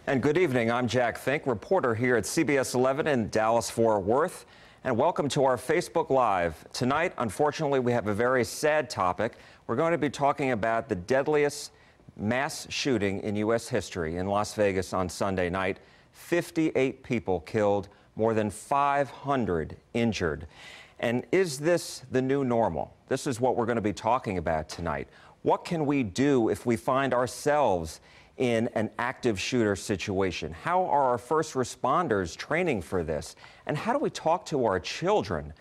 And good evening, I'm Jack Fink, reporter here at CBS 11 in Dallas-Fort Worth. And welcome to our Facebook Live. Tonight, unfortunately, we have a very sad topic. We're going to be talking about the deadliest mass shooting in U.S. history in Las Vegas on Sunday night. 58 people killed, more than 500 injured. And is this the new normal? This is what we're going to be talking about tonight. What can we do if we find ourselves in an active shooter situation? How are our first responders training for this? And how do we talk to our children,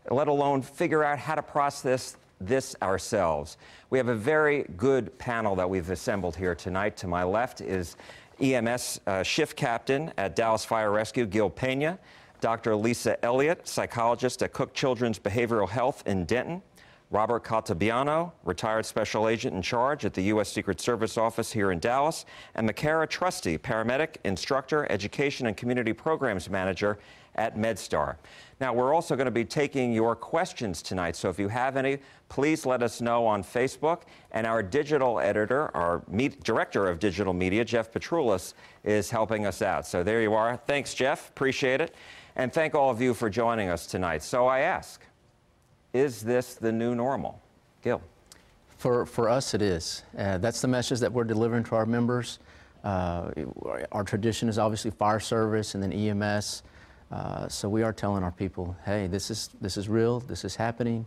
let alone figure out how to process this ourselves? We have a very good panel that we've assembled here tonight. To my left is EMS shift captain at Dallas Fire Rescue, Gil Pena, Dr. Lisa Elliott, psychologist at Cook Children's Behavioral Health in Denton, Robert Caltabiano, retired special agent in charge at the U.S. Secret Service office here in Dallas, and Massacre Trusty, paramedic, instructor, education and community programs manager at MedStar. Now, we're also going to be taking your questions tonight, so if you have any, please let us know on Facebook. And our digital editor, our director of digital media, Jeff Petroulis, is helping us out. So there you are. Thanks, Jeff. Appreciate it. And thank all of you for joining us tonight. So I ask, is this the new normal? Gil. For us, it is. That's the message that we're delivering to our members. Our tradition is obviously fire service and then EMS. So we are telling our people, hey, this is real, this is happening.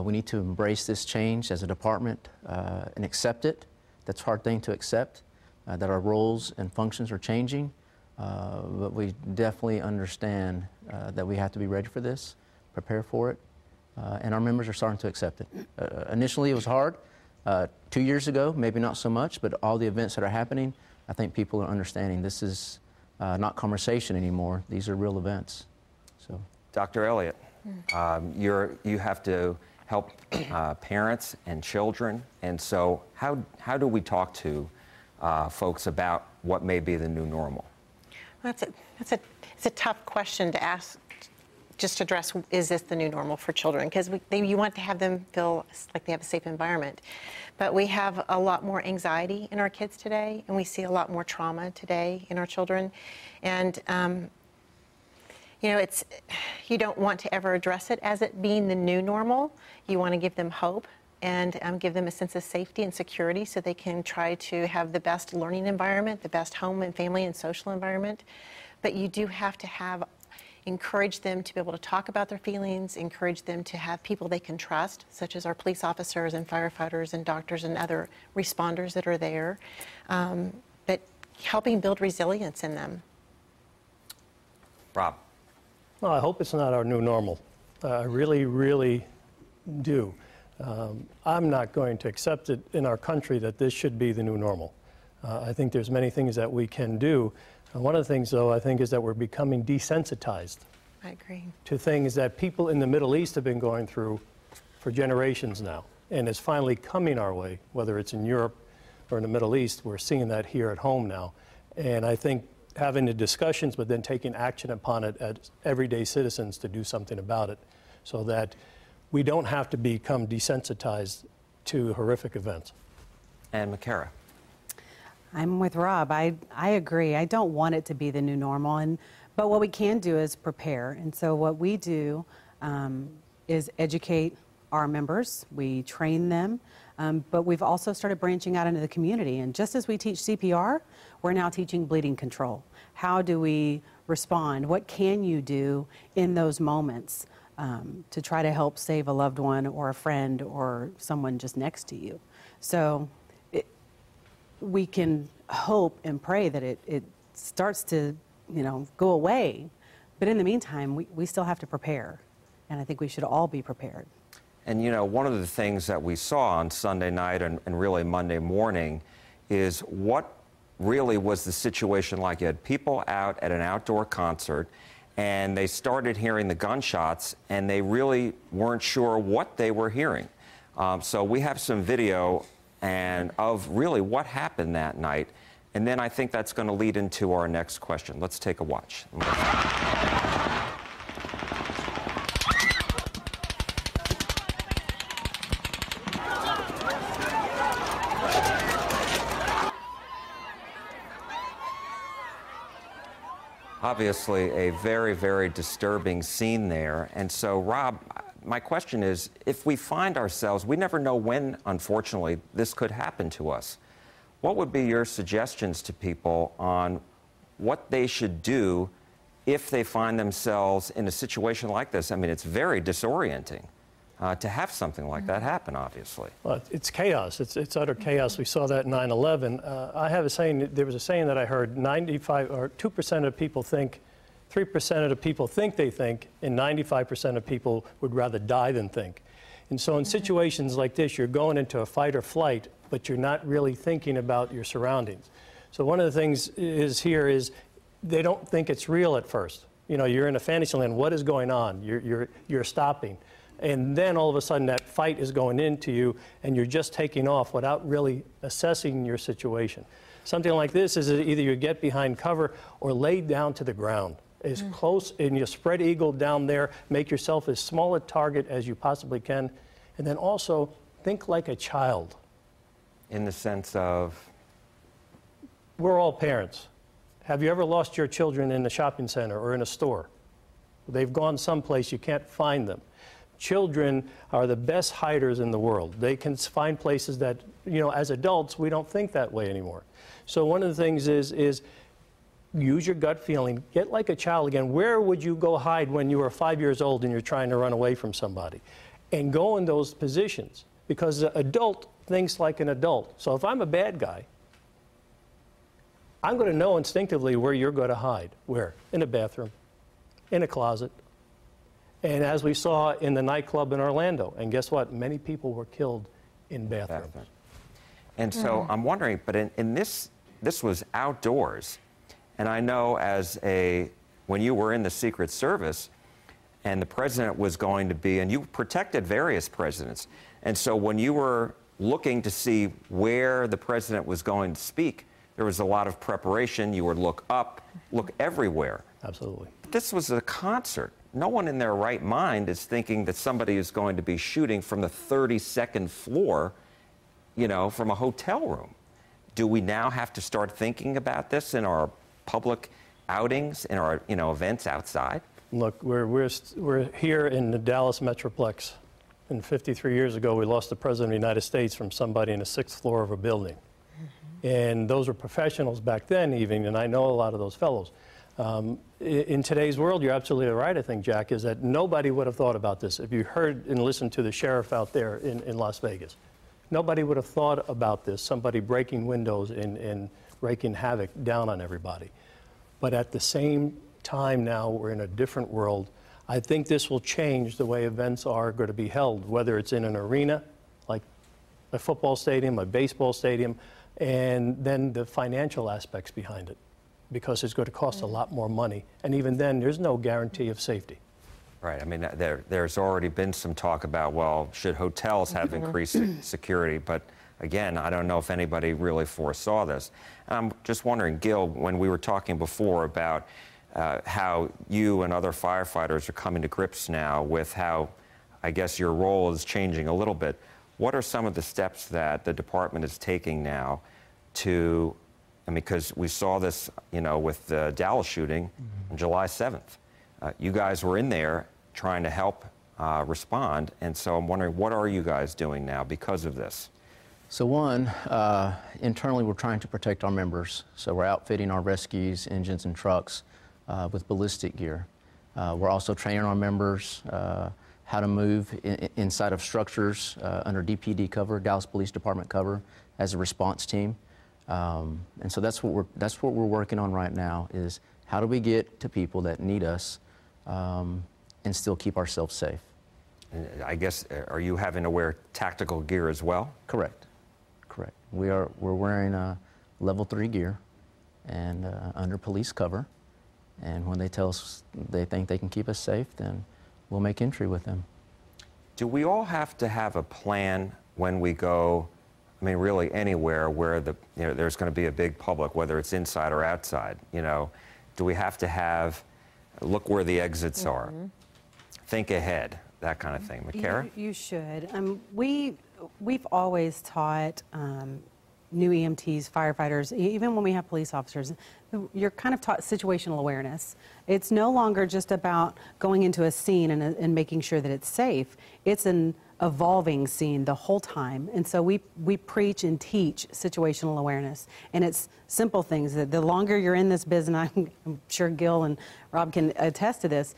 We need to embrace this change as a department and accept it. That's a hard thing to accept, that our roles and functions are changing. But we definitely understand that we have to be ready for this, prepare for it. And our members are starting to accept it. Initially, it was hard. 2 years ago, maybe not so much, but all the events that are happening, I think people are understanding this is not conversation anymore. These are real events. So, Dr. Elliott, you have to help parents and children, and so how do we talk to folks about what may be the new normal? Well, it's a tough question to ask. Just to address, is this the new normal for children? Because you want to have them feel like they have a safe environment. But we have a lot more anxiety in our kids today, and we see a lot more trauma today in our children. And, you know, you don't want to ever address it as it being the new normal. You want to give them hope and give them a sense of safety and security so they can try to have the best learning environment, the best home and family and social environment. But you do have to encourage them to be able to talk about their feelings, encourage them to have people they can trust, such as our police officers and firefighters and doctors and other responders that are there, but helping build resilience in them. Rob. Well, I hope it's not our new normal. I really, really do. I'm not going to accept it in our country that this should be the new normal. I think there's many things that we can do. One of the things, though, I think is that we're becoming desensitized. I agree. To things that people in the Middle East have been going through for generations now. And it's finally coming our way, whether it's in Europe or in the Middle East. We're seeing that here at home now. And I think having the discussions, but then taking action upon it as everyday citizens to do something about it so that we don't have to become desensitized to horrific events. And Massacre. I'm with Rob. I agree. I don't want it to be the new normal, but what we can do is prepare. And so what we do is educate our members. We train them, but we've also started branching out into the community. And just as we teach CPR, we're now teaching bleeding control. How do we respond? What can you do in those moments to try to help save a loved one or a friend or someone just next to you? So we can hope and pray that it starts to, go away. But in the meantime, we still have to prepare. And I think we should all be prepared. And, one of the things that we saw on Sunday night and really Monday morning is what really was the situation like. You had people out at an outdoor concert, and they started hearing the gunshots, and they really weren't sure what they were hearing. So we have some video and of really what happened that night. And then I think that's going to lead into our next question. Let's take a watch. Obviously, a very, very disturbing scene there. And so, Rob, my question is, if we find ourselves, we never know when, unfortunately, this could happen to us. What would be your suggestions to people on what they should do if they find themselves in a situation like this? I mean, it's very disorienting to have something like that happen, obviously. Well, it's chaos. It's utter chaos. We saw that in 9/11. I have a saying, there was a saying that I heard, 2% of people think, 3% of the people think they think, and 95% of people would rather die than think. And so in situations like this, you're going into a fight or flight, but you're not really thinking about your surroundings. So one of the things is they don't think it's real at first. You know, you're in a fantasy land. What is going on? You're stopping. And then all of a sudden that fight is going into you and you're just taking off without really assessing your situation. Something like this is either you get behind cover or lay down to the ground as close, and you spread eagle down there, make yourself as small a target as you possibly can, and then also think like a child. In the sense of? We're all parents. Have you ever lost your children in a shopping center or in a store? They've gone someplace, you can't find them. Children are the best hiders in the world. They can find places that, you know, as adults, we don't think that way anymore. So one of the things is use your gut feeling. Get like a child again. Where would you go hide when you were 5 years old and you're trying to run away from somebody? And go in those positions, because an adult thinks like an adult. So if I'm a bad guy, I'm going to know instinctively where you're going to hide. Where? In a bathroom, in a closet. And as we saw in the nightclub in Orlando, and guess what? Many people were killed in bathrooms. And so I'm wondering, but in this was outdoors. And I know when you were in the Secret Service and the president was going to be, and you protected various presidents. And so when you were looking to see where the president was going to speak, there was a lot of preparation. You would look up, look everywhere. Absolutely. This was a concert. No one in their right mind is thinking that somebody is going to be shooting from the 32nd floor, you know, from a hotel room. Do we now have to start thinking about this in our public outings, in our, you know, events outside? Look, we're here in the Dallas Metroplex. And 53 years ago, we lost the President of the United States from somebody in the 6th floor of a building. And those were professionals back then even, and I know a lot of those fellows. In today's world, you're absolutely right, I think, Jack, is that nobody would have thought about this. If you heard and listened to the sheriff out there in Las Vegas, nobody would have thought about this, somebody breaking windows and wreaking havoc down on everybody. But at the same time now, we're in a different world. I think this will change the way events are going to be held, whether it's in an arena, like a football stadium, a baseball stadium, and then the financial aspects behind it, because it's going to cost a lot more money. And even then, there's no guarantee of safety. Right. I mean, there's already been some talk about, well, should hotels have increased security? But again, I don't know if anybody really foresaw this. And I'm just wondering, Gil, when we were talking before about how you and other firefighters are coming to grips now with how, I guess, your role is changing a little bit, what are some of the steps that the department is taking now to, I mean, because we saw this, you know, with the Dallas shooting on July 7th. You guys were in there trying to help respond, and so I'm wondering, what are you guys doing now because of this? So one, internally we're trying to protect our members. So we're outfitting our rescues, engines, and trucks with ballistic gear. We're also training our members how to move inside of structures under DPD cover, Dallas Police Department cover, as a response team. And so that's what we're working on right now, is how do we get to people that need us and still keep ourselves safe. And I guess, are you having to wear tactical gear as well? Correct. We're wearing level 3 gear and under police cover. And when they tell us they think they can keep us safe, then we'll make entry with them. Do we all have to have a plan when we go, I mean, really anywhere where there's going to be a big public, whether it's inside or outside? You know, do we have to look where the exits are, think ahead, that kind of thing? McCara? You should. We've always taught new EMTs, firefighters, even when we have police officers, you're kind of taught situational awareness. It's no longer just about going into a scene and making sure that it's safe. It's an evolving scene the whole time. And so we preach and teach situational awareness. And it's simple things that the longer you're in this business, I'm sure Gil and Rob can attest to this,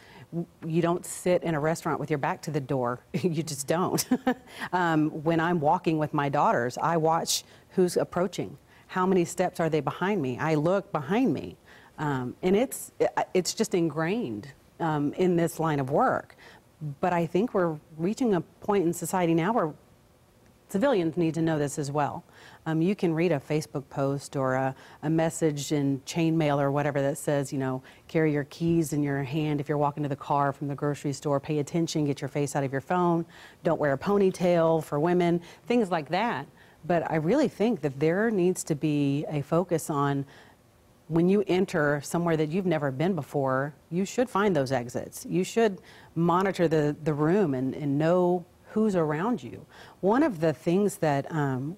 you don't sit in a restaurant with your back to the door. You just don't. When I'm walking with my daughters, I watch who's approaching. How many steps are they behind me? I look behind me. And it's just ingrained in this line of work. But I think we're reaching a point in society now where civilians need to know this as well. You can read a Facebook post or a message in chain mail or whatever that says, carry your keys in your hand if you're walking to the car from the grocery store, pay attention, get your face out of your phone, don't wear a ponytail for women, things like that. But I really think that there needs to be a focus on when you enter somewhere that you've never been before, you should find those exits. You should monitor the room and know who's around you. One of the things that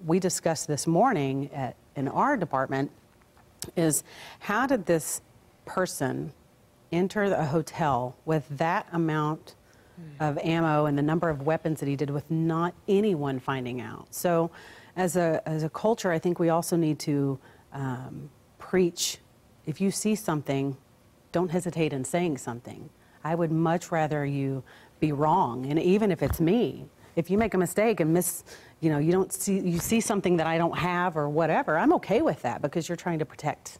we discussed this morning in our department is how did this person enter a hotel with that amount of ammo and the number of weapons that he did with not anyone finding out? So as a culture, I think we also need to preach, if you see something, don't hesitate in saying something. I would much rather you be wrong, and even if it's me, if you make a mistake and you see something that I don't have or whatever, I'm okay with that because you're trying to protect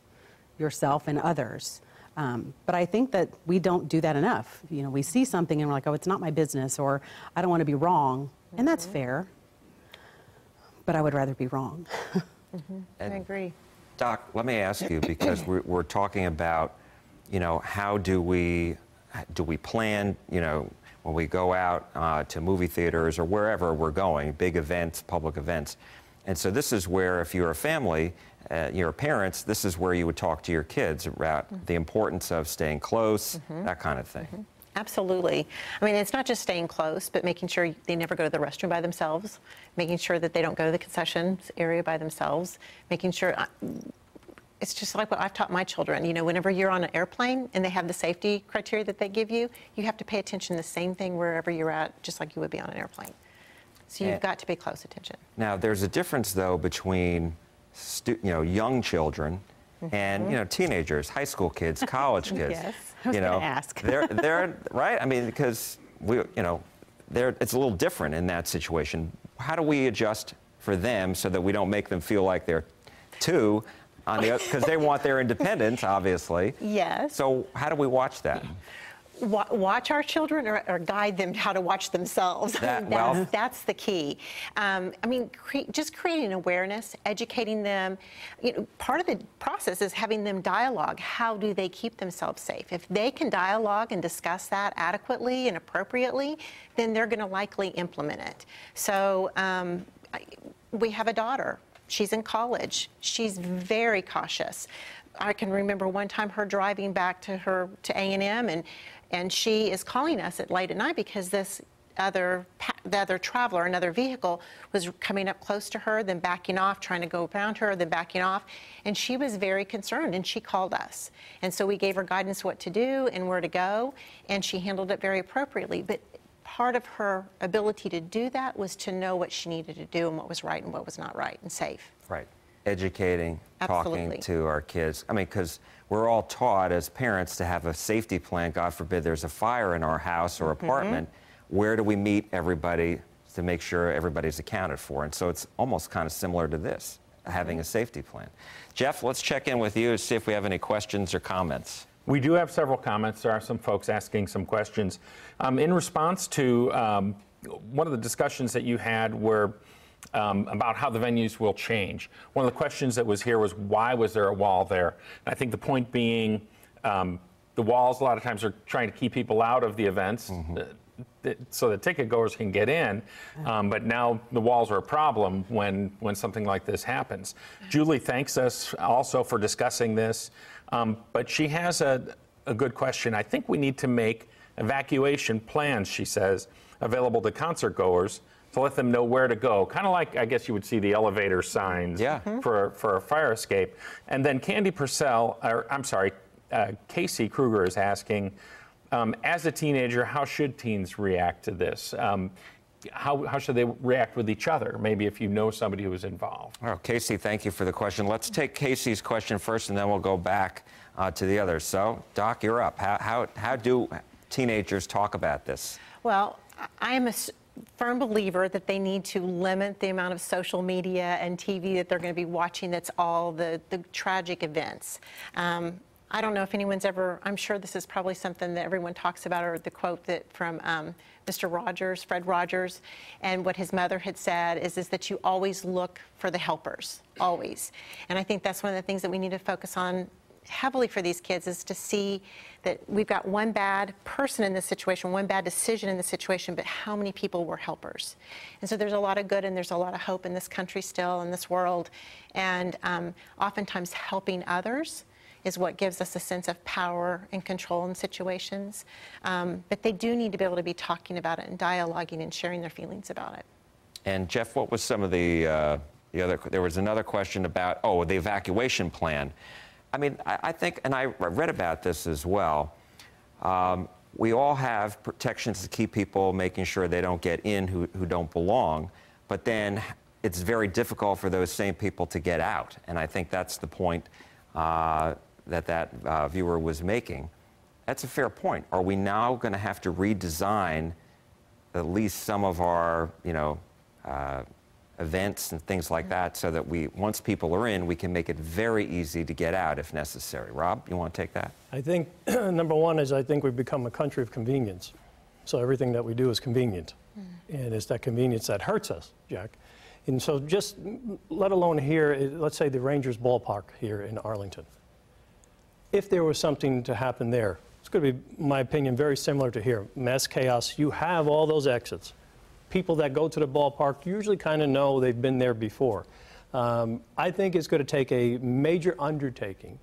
yourself and others. But I think that we don't do that enough. We see something and we're like, oh, it's not my business, or I don't want to be wrong, and that's fair. But I would rather be wrong. I agree. Doc, let me ask you, because we're talking about, how do we plan, when we go out to movie theaters or wherever we're going, big events, public events. And so this is where, if you're a family, you're parents, this is where you would talk to your kids about the importance of staying close, that kind of thing. Absolutely. I mean, it's not just staying close, but making sure they never go to the restroom by themselves, making sure that they don't go to the concessions area by themselves, making sure, it's just like what I've taught my children. Whenever you're on an airplane and they have the safety criteria that they give you, you have to pay attention to the same thing wherever you're at, just like you would be on an airplane. So you've got to pay close attention. Now, there's a difference, though, between young children and teenagers, high school kids, college kids. Yes, I was going to ask. they're right. I mean, because it's a little different in that situation. How do we adjust for them so that we don't make them feel like they're two, because they want their independence, obviously. Yes. So how do we watch that? Watch our children or guide them how to watch themselves. That's the key. Just creating awareness, educating them. Part of the process is having them dialogue. How do they keep themselves safe? If they can dialogue and discuss that adequately and appropriately, then they're going to likely implement it. So we have a daughter. She's in college. She's very cautious. I can remember one time her driving back to A&M, and she is calling us late at night because the other traveler, another vehicle, was coming up close to her, then backing off, trying to go around her, then backing off. And she was very concerned, and she called us. And so we gave her guidance what to do and where to go, and she handled it very appropriately. But part of her ability to do that was to know what she needed to do and what was right and what was not right and safe. Right. Educating, Absolutely. Talking to our kids. I mean, because we're all taught as parents to have a safety plan. God forbid there's a fire in our house or apartment. Where do we meet everybody to make sure everybody's accounted for? And so it's almost kind of similar to this, having a safety plan. Jeff, let's check in with you to see if we have any questions or comments. We do have several comments. There are some folks asking some questions. In response to one of the discussions that you had were about how the venues will change. One of the questions that was here was, why was there a wall there? And I think the point being, the walls a lot of times are trying to keep people out of the events so that ticket goers can get in, but now the walls are a problem when something like this happens. Julie thanks us also for discussing this, but she has a good question. I think we need to make evacuation plans, she says, available to concert goers to let them know where to go. Kind of like, I guess you would see the elevator signs for a fire escape. And then Candy Purcell, or I'm sorry, Casey Kruger is asking, as a teenager, how should teens react to this? How should they react with each other, maybe if you know somebody who is involved? Oh, Casey, thank you for the question. Let's take Casey's question first, and then we'll go back to the others. So, Doc, you're up. How do teenagers talk about this? Well, I am a firm believer that they need to limit the amount of social media and TV that they're going to be watching that's all the tragic events. I don't know if anyone's ever, I'm sure this is probably something that everyone talks about, or the quote that from Mr. Rogers, Fred Rogers, and what his mother had said is that you always look for the helpers, always. And I think that's one of the things that we need to focus on heavily for these kids, is to see that we've got one bad person in this situation, one bad decision in this situation, but how many people were helpers? And so there's a lot of good and there's a lot of hope in this country still, in this world. And oftentimes helping others is what gives us a sense of power and control in situations. But they do need to be able to be talking about it and dialoguing and sharing their feelings about it. And Jeff, what was some of the other, there was another question about, the evacuation plan. I mean, I think, and I read about this as well, we all have protections to keep people, making sure they don't get in who don't belong, but then it's very difficult for those same people to get out. And I think that's the point that viewer was making. That's a fair point. Are we now going to have to redesign at least some of our, events and things like that, so that once people are in, we can make it very easy to get out if necessary? Rob, you want to take that? I think number one is I think we've become a country of convenience. So everything that we do is convenient. And it's that convenience that hurts us, Jack. And so just let alone here, let's say the Rangers ballpark here in Arlington. If there was something to happen there, it's going to be, in my opinion, very similar to here. Mass chaos, you have all those exits. People that go to the ballpark usually kind of know they've been there before. I think it's going to take a major undertaking.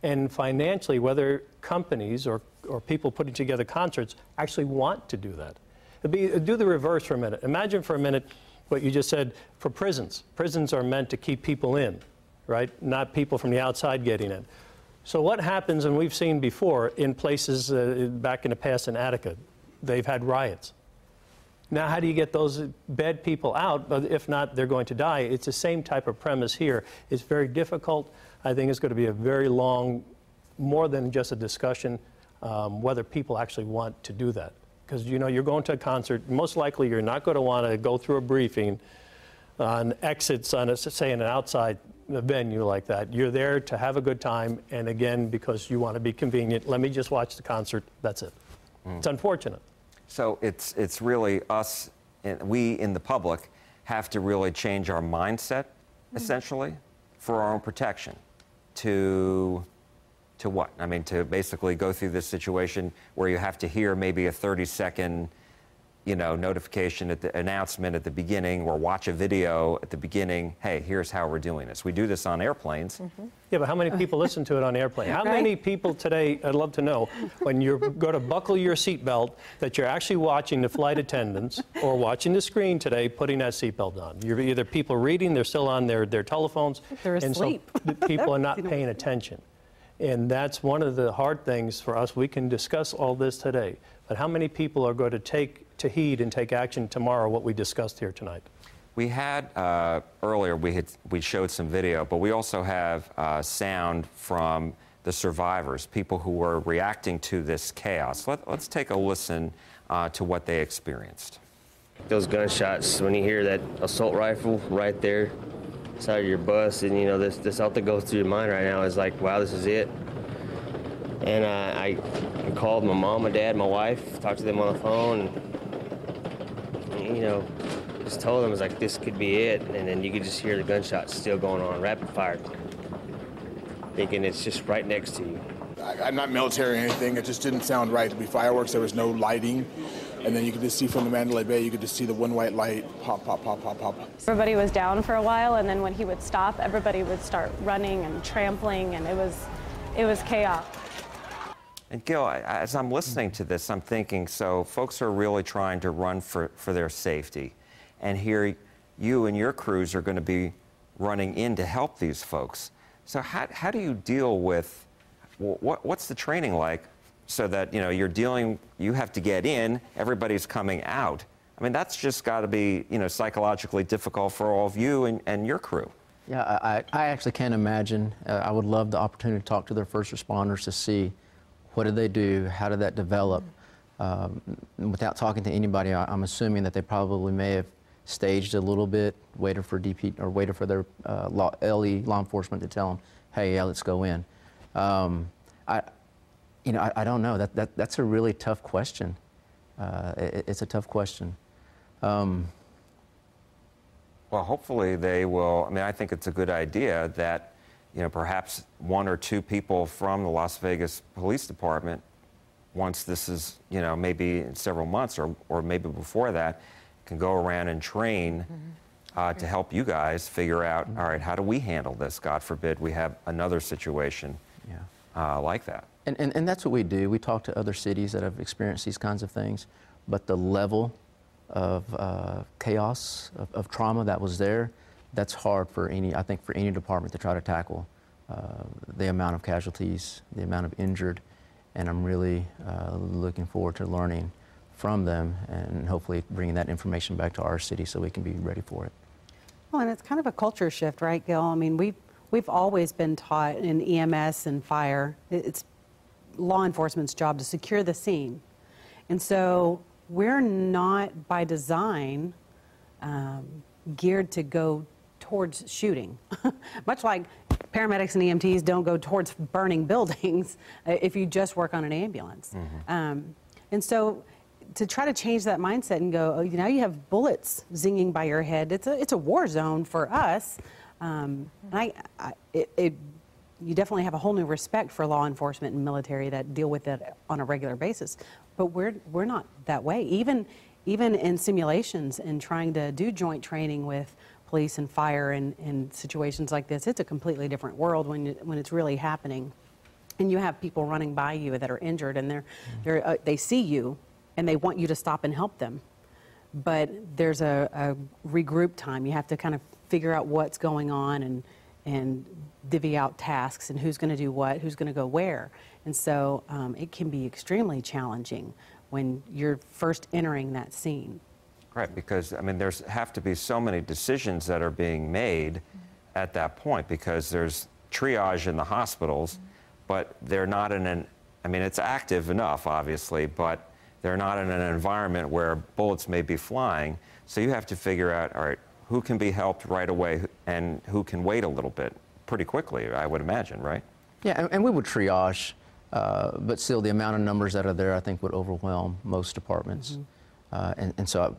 And financially, whether companies or people putting together concerts actually want to do that. Do the reverse for a minute. Imagine for a minute what you just said for prisons. Prisons are meant to keep people in, right? Not people from the outside getting in. So what happens, and we've seen before in places back in the past in Attica, they've had riots. Now, how do you get those bad people out? But if not, they're going to die. It's the same type of premise here. It's very difficult. I think it's going to be a very long, more than just a discussion, whether people actually want to do that. Because, you're going to a concert. Most likely, you're not going to want to go through a briefing on exits on, say, an outside venue like that. You're there to have a good time, and again, because you want to be convenient, let me just watch the concert. That's it. It's unfortunate. So it's really us, we in the public, have to really change our mindset, essentially, for our own protection. To what? I mean, to basically go through this situation where you have to hear maybe a 30-second, notification announcement at the beginning, or watch a video at the beginning. Hey, here's how we're doing this. We do this on airplanes. Yeah, but how many people listen to it on airplane? How many people today, I'd love to know, when you go to buckle your seatbelt, that you're actually watching the flight attendants or watching the screen today putting that seatbelt on? You're either people reading, they're still on their telephones. They're asleep. And so people are not paying attention. And that's one of the hard things for us. We can discuss all this today, but how many people are going to take to heed and take action tomorrow what we discussed here tonight? We had earlier, we showed some video, but we also have sound from the survivors, people who were reacting to this chaos. Let's take a listen to what they experienced. Those gunshots, when you hear that assault rifle right there inside of your bus, and this thought that goes through your mind right now is like, wow, this is it. And I called my mom, my dad, my wife, talked to them on the phone, and just told them, it was like, this could be it. And then you could just hear the gunshots still going on, rapid fire, thinking it's just right next to you. I'm not military or anything. It just didn't sound right to be fireworks. There was no lighting. And then you could just see from the Mandalay Bay, you could just see the one white light pop, pop, pop, pop, pop. Everybody was down for a while, and then when he would stop, everybody would start running and trampling, and it was chaos. And Gil, as I'm listening to this, I'm thinking, so folks are really trying to run for their safety. and here you and your crews are going to be running in to help these folks. So how do you deal with, what's the training like so that, you have to get in, everybody's coming out? I mean, that's just got to be, psychologically difficult for all of you and your crew. Yeah, I actually can't imagine. I would love the opportunity to talk to their first responders to see what did they do, how did that develop. Without talking to anybody, I'm assuming that they probably may have staged a little bit, waited for DP or waited for their LE law enforcement to tell them, hey, yeah, let's go in. I don't know. That's a really tough question. It's a tough question. Well, hopefully they will. I mean, I think it's a good idea that, perhaps 1 or 2 people from the Las Vegas Police Department, once this is, maybe in several months or maybe before that, can go around and train to help you guys figure out, all right, how do we handle this? God forbid we have another situation like that. And that's what we do. We talk to other cities that have experienced these kinds of things, but the level of chaos, of trauma that was there, that's hard for I think for any department to try to tackle. The amount of casualties, the amount of injured, and I'm really looking forward to learning from them and hopefully bringing that information back to our city so we can be ready for it. Well, and it's kind of a culture shift, right, Gil? I mean, we've always been taught in EMS and fire, it's law enforcement's job to secure the scene. And so we're not, by design, geared to go towards shooting. Much like paramedics and EMTs don't go towards burning buildings if you just work on an ambulance. And so to try to change that mindset and go, now you have bullets zinging by your head, it's a war zone for us. You definitely have a whole new respect for law enforcement and military that deal with it on a regular basis. But we're not that way. Even in simulations and trying to do joint training with police and fire in situations like this, it's a completely different world when it's really happening. And you have people running by you that are injured, and they see you, and they want you to stop and help them. But there's a regroup time. You have to kind of figure out what's going on and divvy out tasks and who's going to do what, who's going to go where. And so it can be extremely challenging when you're first entering that scene. Right, because, I mean, there's have to be so many decisions that are being made at that point, because there's triage in the hospitals, but they're not in I mean, it's active enough, obviously, but they're not in an environment where bullets may be flying. So you have to figure out, all right, who can be helped right away and who can wait a little bit pretty quickly, I would imagine, right? Yeah, and we would triage, but still the amount of numbers that are there, I think, would overwhelm most departments. And so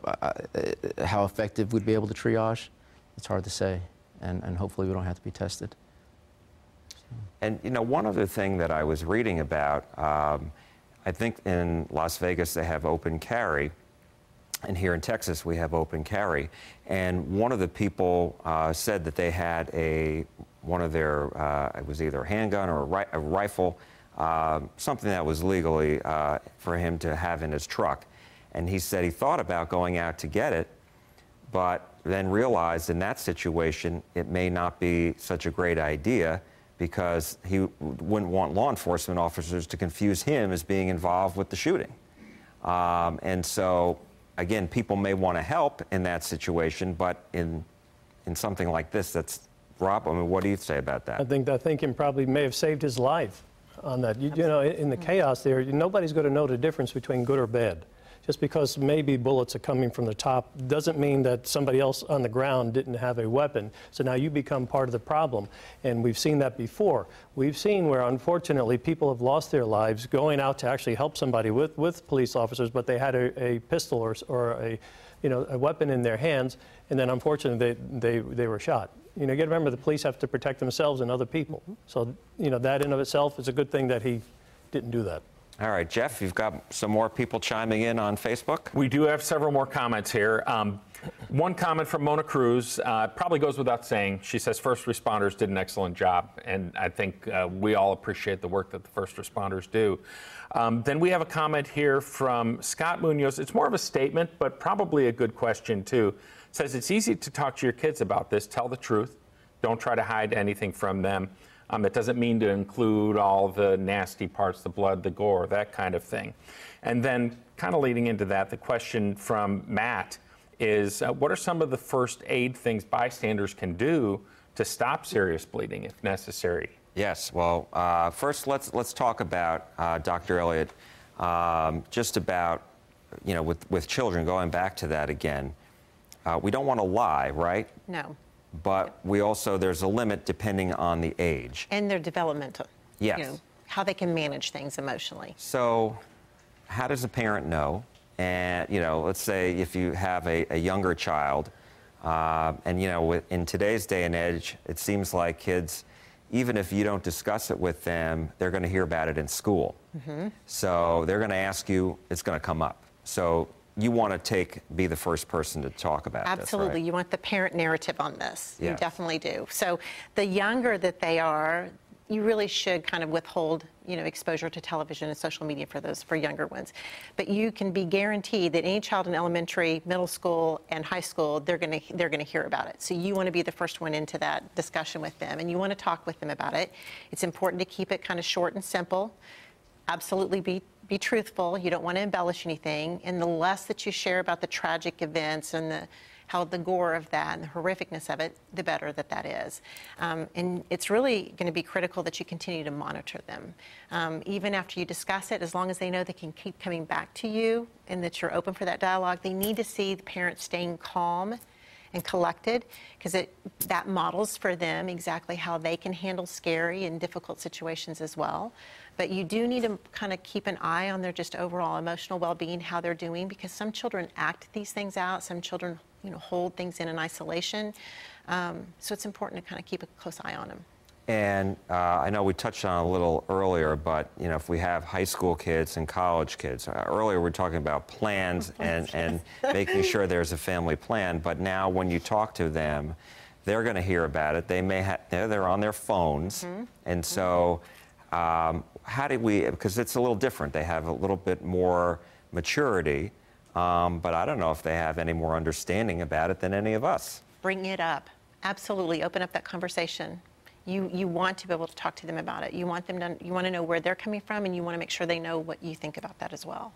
how effective we'd be able to triage, it's hard to say, and hopefully we don't have to be tested. And, one other thing that I was reading about, I think in Las Vegas they have open carry, and here in Texas we have open carry. And one of the people said that they had one of their, it was either a handgun or a rifle, something that was legally for him to have in his truck. And he said he thought about going out to get it, but then realized in that situation it may not be such a great idea, because he wouldn't want law enforcement officers to confuse him as being involved with the shooting. And so, again, people may want to help in that situation, but in something like this, that's, Rob, I mean, what do you say about that? I think that thinking probably may have saved his life on that. You know, in the chaos there, nobody's going to know the difference between good or bad. Just because maybe bullets are coming from the top doesn't mean that somebody else on the ground didn't have a weapon. So now you become part of the problem. And we've seen that before. We've seen where, unfortunately, people have lost their lives going out to actually help somebody with police officers, but they had a pistol or a weapon in their hands, and then unfortunately they were shot. You got to remember, the police have to protect themselves and other people. So, that in of itself is a good thing that he didn't do that. All right, Jeff, you've got some more people chiming in on Facebook? We do have several more comments here. One comment from Mona Cruz, probably goes without saying. She says first responders did an excellent job, and I think we all appreciate the work that the first responders do. Then we have a comment here from Scott Munoz. It's more of a statement, but probably a good question, too. It says it's easy to talk to your kids about this. Tell the truth. Don't try to hide anything from them. It doesn't mean to include all the nasty parts, the blood, the gore, that kind of thing. And then kind of leading into that, the question from Matt is, what are some of the first aid things bystanders can do to stop serious bleeding if necessary? Yes, well, first let's talk about, Dr. Elliott, just about, with children, going back to that again, we don't want to lie, right? No. But we also, there's a limit depending on the age. And their developmental. Yes. How they can manage things emotionally. So how does a parent know? And, let's say if you have a younger child, and, in today's day and age, it seems like kids, even if you don't discuss it with them, they're going to hear about it in school. Mm-hmm. So they're going to ask you, it's going to come up. So you want to be the first person to talk about this, Absolutely. right? You want the parent narrative on this. Yes. You definitely do. So the younger that they are, you really should kind of withhold, exposure to television and social media for younger ones. But you can be guaranteed that any child in elementary, middle school, and high school, they're going to hear about it. So you want to be the first one into that discussion with them, and you want to talk with them about it. It's important to keep it kind of short and simple. Absolutely be truthful. You don't want to embellish anything. And the less that you share about the tragic events and how the gore of that and the horrificness of it, the better that is. And it's really going to be critical that you continue to monitor them. Even after you discuss it, as long as they know they can keep coming back to you and that you're open for that dialogue, they need to see the parents staying calm and collected, because that models for them exactly how they can handle scary and difficult situations as well. But you do need to kind of keep an eye on their just overall emotional well-being, how they're doing, because some children act these things out, some children hold things in isolation. So it's important to kind of keep a close eye on them. And I know we touched on it a little earlier, but if we have high school kids and college kids, earlier we were talking about plans and making sure there's a family plan. But now when you talk to them, they're going to hear about it. They may they're on their phones, mm-hmm. and so how do we? Because it's a little different. They have a little bit more maturity, but I don't know if they have any more understanding about it than any of us. Bring it up. Absolutely, open up that conversation. You want to be able to talk to them about it. You want to know where they're coming from, and you want to make sure they know what you think about that as well.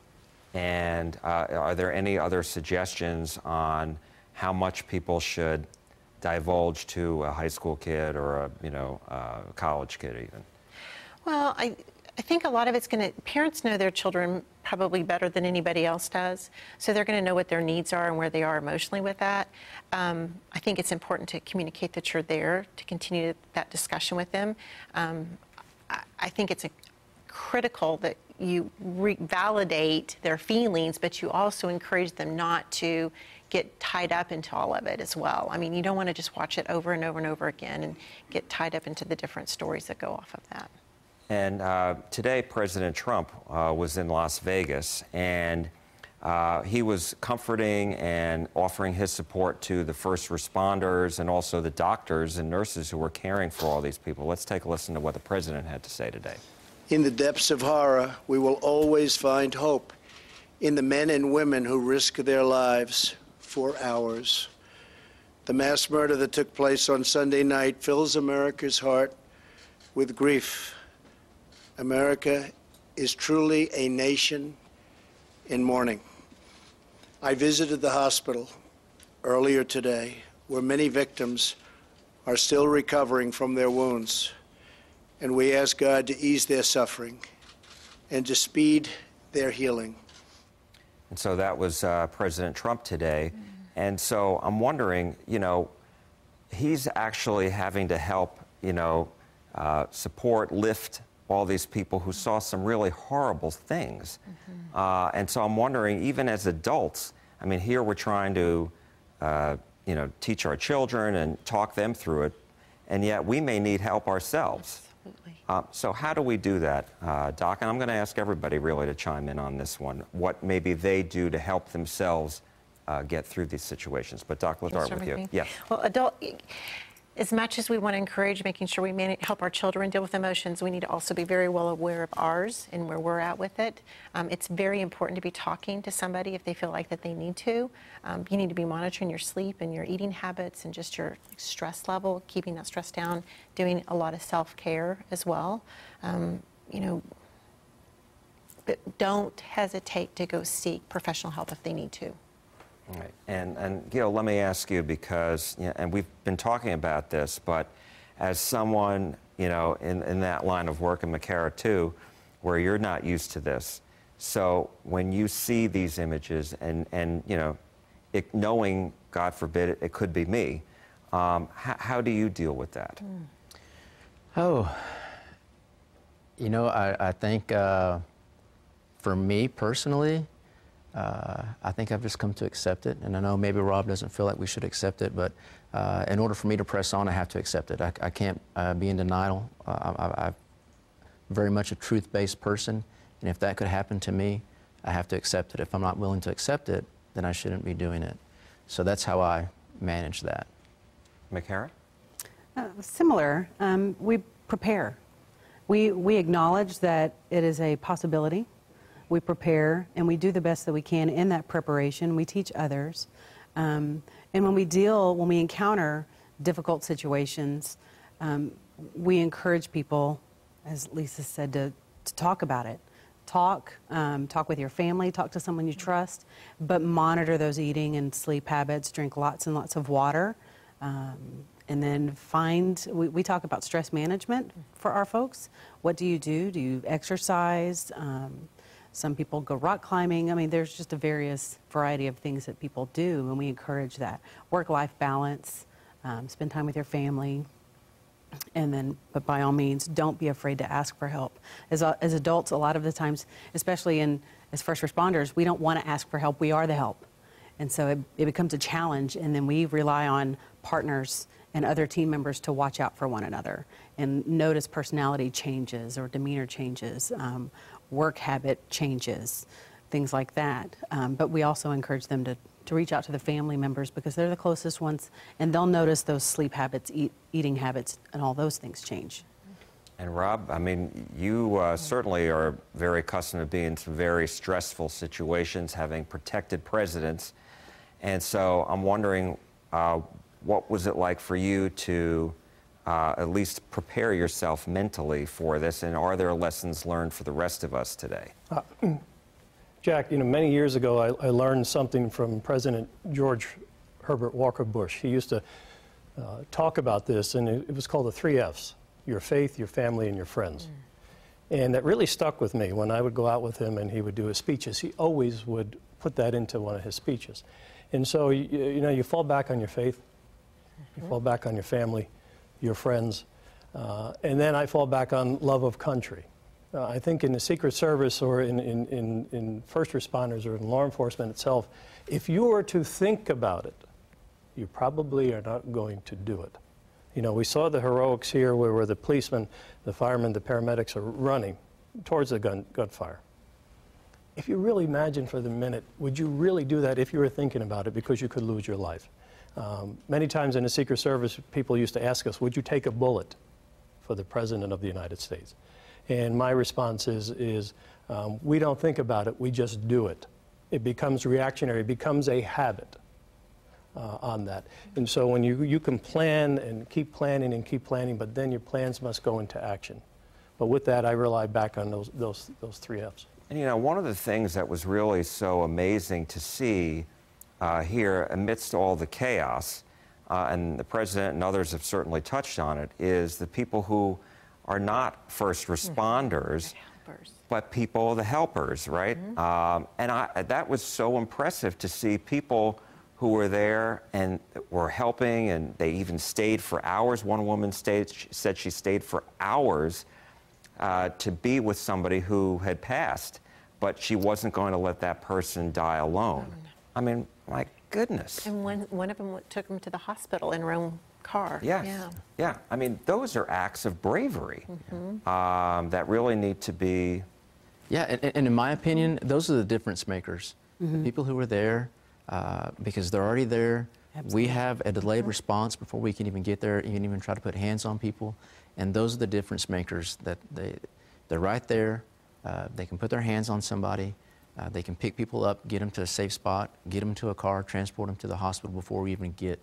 And are there any other suggestions on how much people should divulge to a high school kid or a college kid even? Well, I think a lot of it's parents know their children probably better than anybody else does, so they're going to know what their needs are and where they are emotionally with that. I think it's important to communicate that you're there to continue that discussion with them. I think it's critical that you validate their feelings, but you also encourage them not to get tied up into all of it as well. I mean, you don't want to just watch it over and over and over again and get tied up into the different stories that go off of that. And today, President Trump was in Las Vegas, and he was comforting and offering his support to the first responders and also the doctors and nurses who were caring for all these people. Let's take a listen to what the president had to say today. In the depths of horror, we will always find hope in the men and women who risk their lives for ours. The mass murder that took place on Sunday night fills America's heart with grief. America is truly a nation in mourning. I visited the hospital earlier today, where many victims are still recovering from their wounds, and we ask God to ease their suffering and to speed their healing. And so that was President Trump today. And so I'm wondering, he's actually having to help, support, lift all these people who saw some really horrible things. Mm-hmm. And so I'm wondering, even as adults, I mean, here we're trying to, teach our children and talk them through it, and yet we may need help ourselves. Absolutely. So how do we do that, Doc? And I'm going to ask everybody really to chime in on this one. What maybe they do to help themselves get through these situations. But Doc, let's start with you. Yeah. Well, As much as we want to encourage making sure we help our children deal with emotions, we need to also be very well aware of ours and where we're at with it. It's very important to be talking to somebody if they feel like that they need to. You need to be monitoring your sleep and your eating habits and just your stress level, keeping that stress down, doing a lot of self-care as well. You know, but don't hesitate to go seek professional help if they need to. Right. And Gil, let me ask you, because, you know, and we've been talking about this, but as someone, you know, in that line of work in Massacre too, where you're not used to this, so when you see these images and you know, knowing, God forbid, it could be me, how do you deal with that? Oh, you know, I think for me personally, I think I've just come to accept it, and I know maybe Rob doesn't feel like we should accept it, but in order for me to press on, I have to accept it. I can't be in denial. I'm very much a truth-based person, and if that could happen to me, I have to accept it. If I'm not willing to accept it, then I shouldn't be doing it. So that's how I manage that. Massacre? Similar. We prepare. We acknowledge that it is a possibility. We prepare, and we do the best that we can in that preparation. We teach others. And when we encounter difficult situations, we encourage people, as Lisa said, to talk about it. Talk with your family, talk to someone you trust, but monitor those eating and sleep habits, drink lots and lots of water, and then we talk about stress management for our folks. What do you do? Do you exercise? Some people go rock climbing. I mean, there's just a variety of things that people do, and we encourage that. Work-life balance, spend time with your family, and then, but by all means, don't be afraid to ask for help. As adults, a lot of the times, especially as first responders, we don't want to ask for help. We are the help. And so it becomes a challenge, and then we rely on partners and other team members to watch out for one another and notice personality changes or demeanor changes, work habit changes, things like that. But we also encourage them to reach out to the family members because they're the closest ones, and they'll notice those sleep habits, eating habits, and all those things change. And Rob, I mean, you certainly are very accustomed to being in some very stressful situations, having protected presidents. And so I'm wondering, what was it like for you to at least prepare yourself mentally for this, and are there lessons learned for the rest of us today? Jack, you know, many years ago I learned something from President George Herbert Walker Bush. He used to talk about this, and it was called the 3 F's: your faith, your family, and your friends. And that really stuck with me when I would go out with him and he would do his speeches. He always would put that into one of his speeches. And so, you know, you fall back on your faith, you fall back on your family, your friends, and then I fall back on love of country. I think in the Secret Service or in first responders or in law enforcement itself, if you were to think about it, you probably are not going to do it. You know, we saw the heroics here where the policemen, the firemen, the paramedics are running towards the gunfire. If you really imagine for the minute, would you really do that if you were thinking about it, because you could lose your life? Many times in the Secret Service, people used to ask us, would you take a bullet for the President of the United States? And my response is we don't think about it, we just do it. It becomes reactionary, it becomes a habit on that. And so when you can plan and keep planning, but then your plans must go into action. But with that, I rely back on those 3 F's. And you know, one of the things that was really so amazing to see here amidst all the chaos, and the President and others have certainly touched on it, is the people who are not first responders, but people, the helpers, right? And that was so impressive to see people who were there and were helping, and they even stayed for hours. One woman said she stayed for hours to be with somebody who had passed, but she wasn't going to let that person die alone. Oh, no. I mean, my goodness. And one of them took him to the hospital in her own car. Yes. Yeah. I mean, those are acts of bravery that really need to be. Yeah, and in my opinion, those are the difference makers. The people who were there, because they're already there, We have a delayed response before we can even get there, even try to put hands on people. And those are the difference makers that they're right there. They can put their hands on somebody. They can pick people up, get them to a safe spot, get them to a car, transport them to the hospital before we even get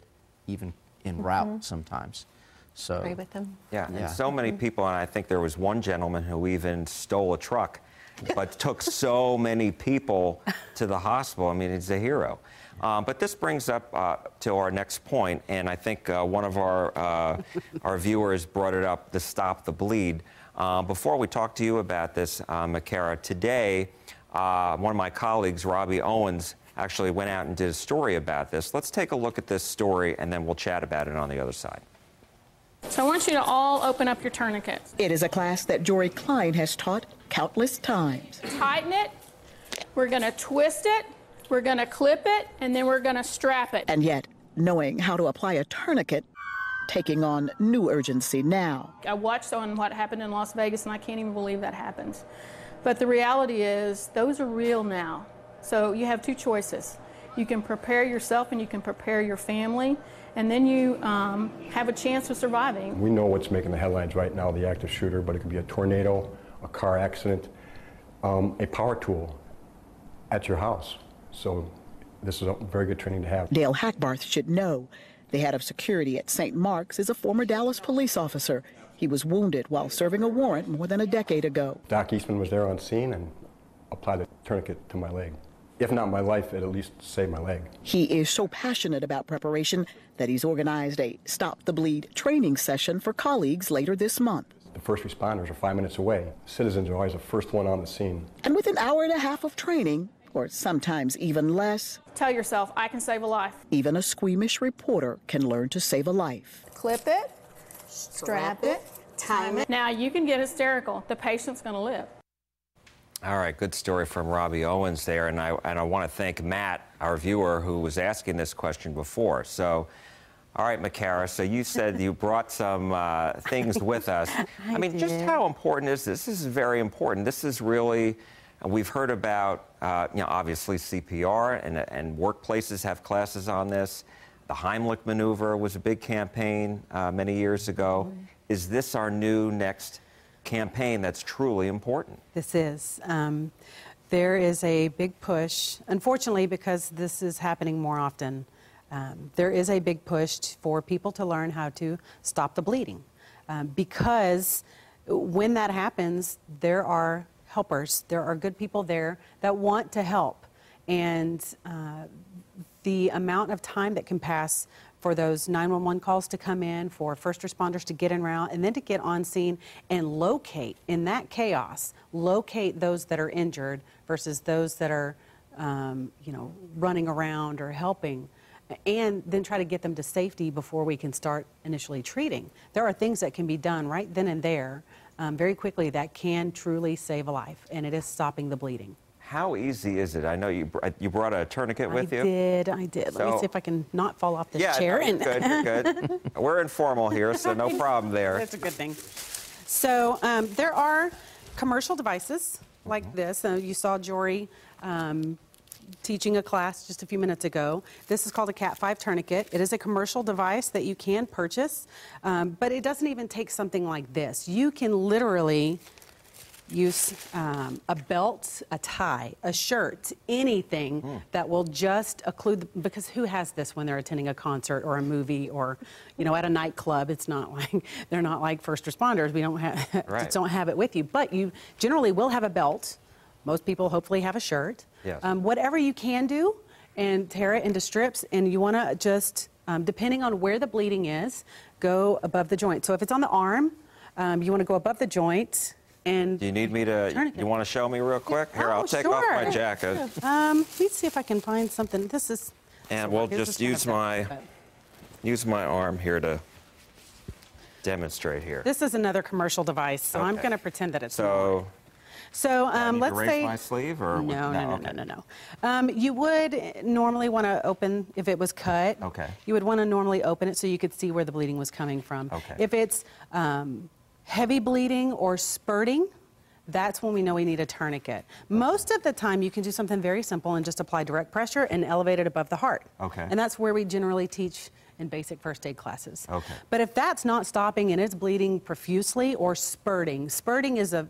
en route sometimes. So, Pray with them. Yeah, and so many people, and I think there was one gentleman who even stole a truck, but took so many people to the hospital. I mean, he's a hero. But this brings up to our next point, and I think one of our viewers brought it up, the Stop the Bleed. Before we talk to you about this, Makara, today, one of my colleagues, Robbie Owens, actually went out and did a story about this. Let's take a look at this story, and then we'll chat about it on the other side. So I want you to all open up your tourniquets. It is a class that Jory Klein has taught countless times. Tighten it, we're going to twist it, we're going to clip it, and then we're going to strap it. And yet, knowing how to apply a tourniquet, taking on new urgency now. I watched on what happened in Las Vegas, and I can't even believe that happened. But the reality is, those are real now. So you have two choices. You can prepare yourself and you can prepare your family, and then you have a chance of surviving. We know what's making the headlines right now, the active shooter, but it could be a tornado, a car accident, a power tool at your house. So this is a very good training to have. Dale Hackbarth should know. The head of security at St. Mark's is a former Dallas police officer. He was wounded while serving a warrant more than a decade ago. Doc Eastman was there on scene and applied a tourniquet to my leg. If not my life, it at least saved my leg. He is so passionate about preparation that he's organized a Stop the Bleed training session for colleagues later this month. The first responders are 5 minutes away. Citizens are always the first one on the scene. And with an hour and a half of training, or sometimes even less, Tell yourself, I can save a life. even a squeamish reporter can learn to save a life. Clip it, strap it, time it. Now you can get hysterical. The patient's going to live. All right, good story from Robbie Owens there, and I want to thank Matt, our viewer, who was asking this question before. So, all right, Makara, so you said you brought some things with us. I mean, just how important is this? This is very important. This is really, we've heard about, obviously CPR, and workplaces have classes on this. The Heimlich maneuver was a big campaign many years ago. Is this our new next campaign that's truly important? This is. There is a big push, unfortunately, because this is happening more often. There is a big push for people to learn how to stop the bleeding. Because when that happens, there are helpers. There are good people there that want to help. And the amount of time that can pass for those 911 calls to come in, for first responders to get en route, and then to get on scene and locate, in that chaos, locate those that are injured versus those that are, running around or helping, and then try to get them to safety before we can start initially treating. There are things that can be done right then and there, very quickly, that can truly save a life, and it is stopping the bleeding. How easy is it? I know you brought a tourniquet with you. I did. Let me see if I can not fall off this chair. Yeah, you're good. We're informal here, so no problem there. That's a good thing. So there are commercial devices like this. You saw Jory teaching a class just a few minutes ago. This is called a Cat 5 tourniquet. It is a commercial device that you can purchase, but it doesn't even take something like this. You can literally use a belt, a tie, a shirt, anything that will just occlude, because who has this when they're attending a concert or a movie or, at a nightclub? It's not like, they're not like first responders. We don't have, just don't have it with you. But you generally will have a belt. Most people hopefully have a shirt. Yes. Whatever you can do, and tear it into strips, and you want to just, depending on where the bleeding is, go above the joint. So if it's on the arm, you want to go above the joint. And do you need me to, you want to show me real quick? Here, I'll take off my jacket. Let me see if I can find something. This is... And we'll just use my arm here to demonstrate here. This is another commercial device, so I'm going to pretend that it's not. So let's raise say... my sleeve or... No. You would normally want to open, if it was cut, you would want to normally open it so you could see where the bleeding was coming from. If it's heavy bleeding or spurting, that's when we know we need a tourniquet. Most of the time, you can do something very simple and just apply direct pressure and elevate it above the heart. Okay. And that's where we generally teach in basic first aid classes. Okay. But if that's not stopping and it's bleeding profusely or spurting is a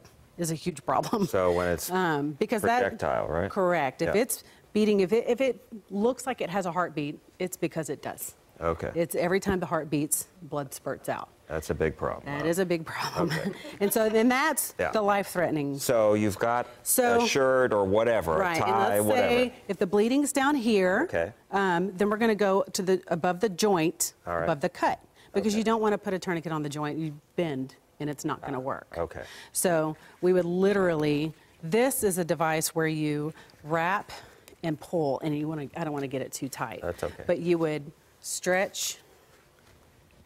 huge problem. So when it's because projectile, that, right? Correct. If Yeah. it's beating, if it looks like it has a heartbeat, it's because it does. Okay. It's every time the heart beats, blood spurts out. That's a big problem. That is a big problem. Okay. And so then that's Yeah. the life-threatening. So you've got a shirt or whatever, Right, a tie, and let's whatever. say if the bleeding's down here, Okay. then we're going to go to above the joint, All right. above the cut, because Okay. you don't want to put a tourniquet on the joint. You bend, and it's not going to work. Okay. So we would literally, this is a device where you wrap and pull, and you want to, I don't want to get it too tight. That's okay. But you would stretch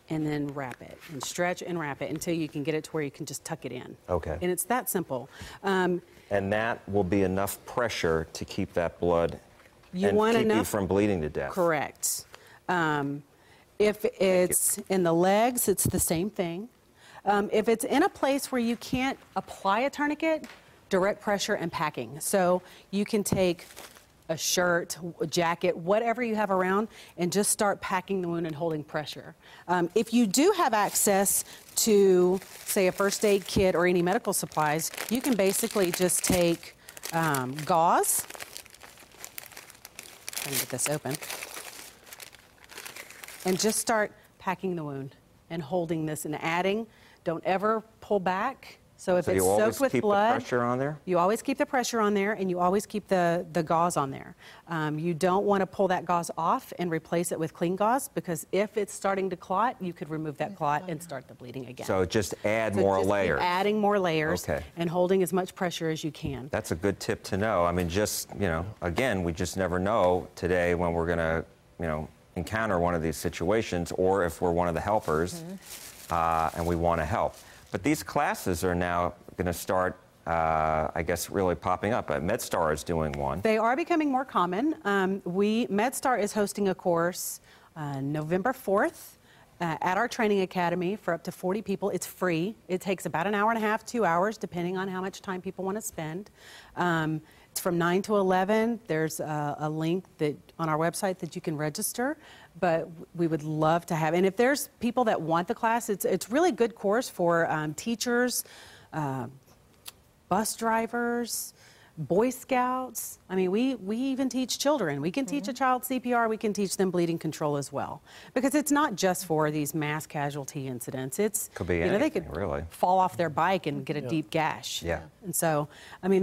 and then wrap it, and stretch and wrap it until you can get it to where you can just tuck it in. Okay. And it's that simple. And that will be enough pressure to keep that blood You and want keep you enough- from bleeding to death. Correct. If it's in the legs, it's the same thing. If it's in a place where you can't apply a tourniquet, direct pressure and packing. So you can take a shirt, a jacket, whatever you have around, and just start packing the wound and holding pressure. If you do have access to, say, a first aid kit or any medical supplies, you can basically just take gauze. Let me get this open. And just start packing the wound and holding this and adding. Don't ever pull back. So if So it's you always soaked with keep blood, the pressure on there? you always keep the pressure on there, and you always keep the gauze on there. You don't want to pull that gauze off and replace it with clean gauze, because if it's starting to clot, you could remove that clot and start the bleeding again. So just add So more just keep layers. adding more layers Okay. and holding as much pressure as you can. That's a good tip to know. I mean, just, again, we just never know today when we're going to, encounter one of these situations, or if we're one of the helpers and we want to help. But these classes are now going to start, I guess, really popping up. MedStar is doing one. They are becoming more common. MedStar is hosting a course November 4th at our training academy for up to 40 people. It's free. It takes about an hour and a half, 2 hours, depending on how much time people want to spend. It's from 9 to 11. There's a link that on our website that you can register, but we would love to have. And if there's people that want the class, it's really good course for teachers, bus drivers, Boy Scouts. I mean, we even teach children. We can teach a child CPR. We can teach them bleeding control as well, because it's not just for these mass casualty incidents. It's Could be they anything, could really. fall off their bike and get a deep gash. Yeah. And so, I mean,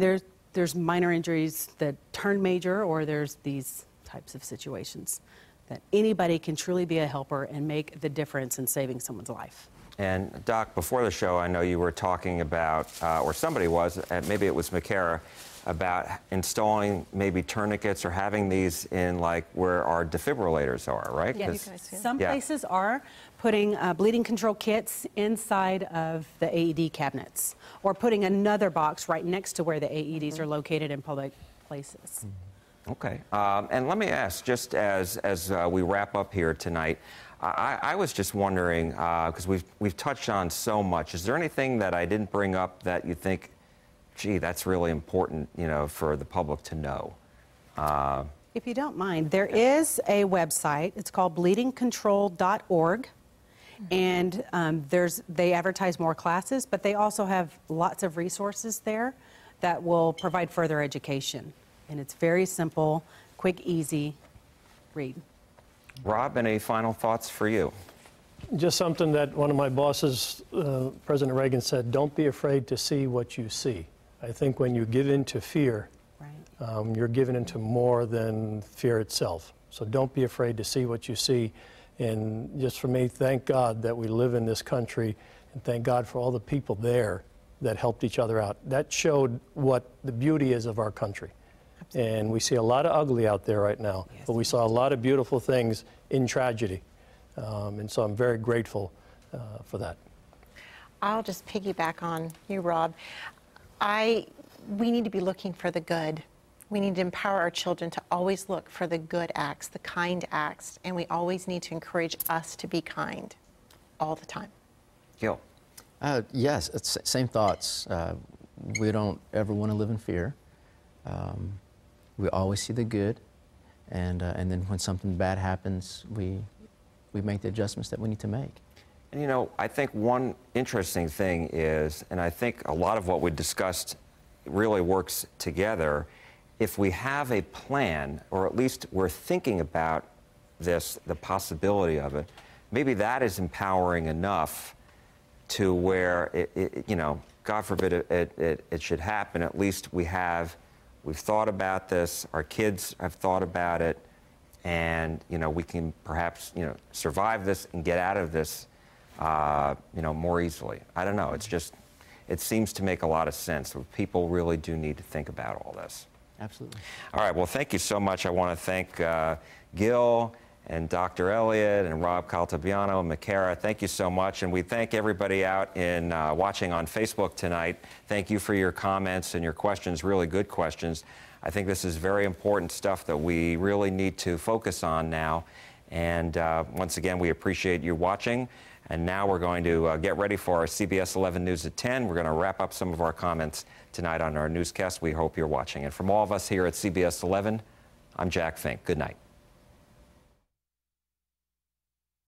there's minor injuries that turn major, or there's these types of situations that anybody can truly be a helper and make the difference in saving someone's life. And Doc, before the show, I know you were talking about, or somebody was, maybe it was Massacre, about installing maybe tourniquets or having these in like where our defibrillators are, right? Yeah, 'Cause- some places are putting bleeding control kits inside of the AED cabinets, or putting another box right next to where the AEDs are located in public places. Okay. And let me ask, just as we wrap up here tonight, I was just wondering, because we've touched on so much, is there anything that I didn't bring up that you think, gee, that's really important, for the public to know? If you don't mind, there is a website. It's called bleedingcontrol.org. And they advertise more classes, but they also have lots of resources there that will provide further education. And it's very simple, quick, easy read. Rob, any final thoughts for you? Just something that one of my bosses, President Reagan, said, don't be afraid to see what you see. I think when you give in to fear, you're giving into more than fear itself. So don't be afraid to see what you see. And just for me, thank God that we live in this country, and thank God for all the people there that helped each other out. That showed what the beauty is of our country. Absolutely. And we see a lot of ugly out there right now, but we saw a lot of beautiful things in tragedy. And so I'm very grateful for that. I'll just piggyback on you, Rob. We need to be looking for the good. We need to empower our children to always look for the good acts, the kind acts, and we always need to encourage us to be kind all the time. Gil? Yes, it's same thoughts. we don't ever want to live in fear. We always see the good, and then when something bad happens, we make the adjustments that we need to make. And you know, I think one interesting thing is, and I think a lot of what we discussed really works together, if we have a plan, or at least we're thinking about this, the possibility of it, maybe that is empowering enough to where, you know, God forbid it should happen, at least we've thought about this, our kids have thought about it, and, you know, we can perhaps, you know, survive this and get out of this, you know, more easily. I don't know, it's just, it seems to make a lot of sense. People really do need to think about all this. Absolutely. All right, well, thank you so much. I want to thank Gil and Dr. Elliott and Rob Caltabiano and Macara. Thank you so much. And we thank everybody out in watching on Facebook tonight. Thank you for your comments and your questions, really good questions. I think this is very important stuff that we really need to focus on now. And once again, we appreciate you watching. And now we're going to get ready for our CBS 11 News at 10. We're going to wrap up some of our comments tonight on our newscast. We hope you're watching. And from all of us here at CBS 11, I'm Jack Fink. Good night.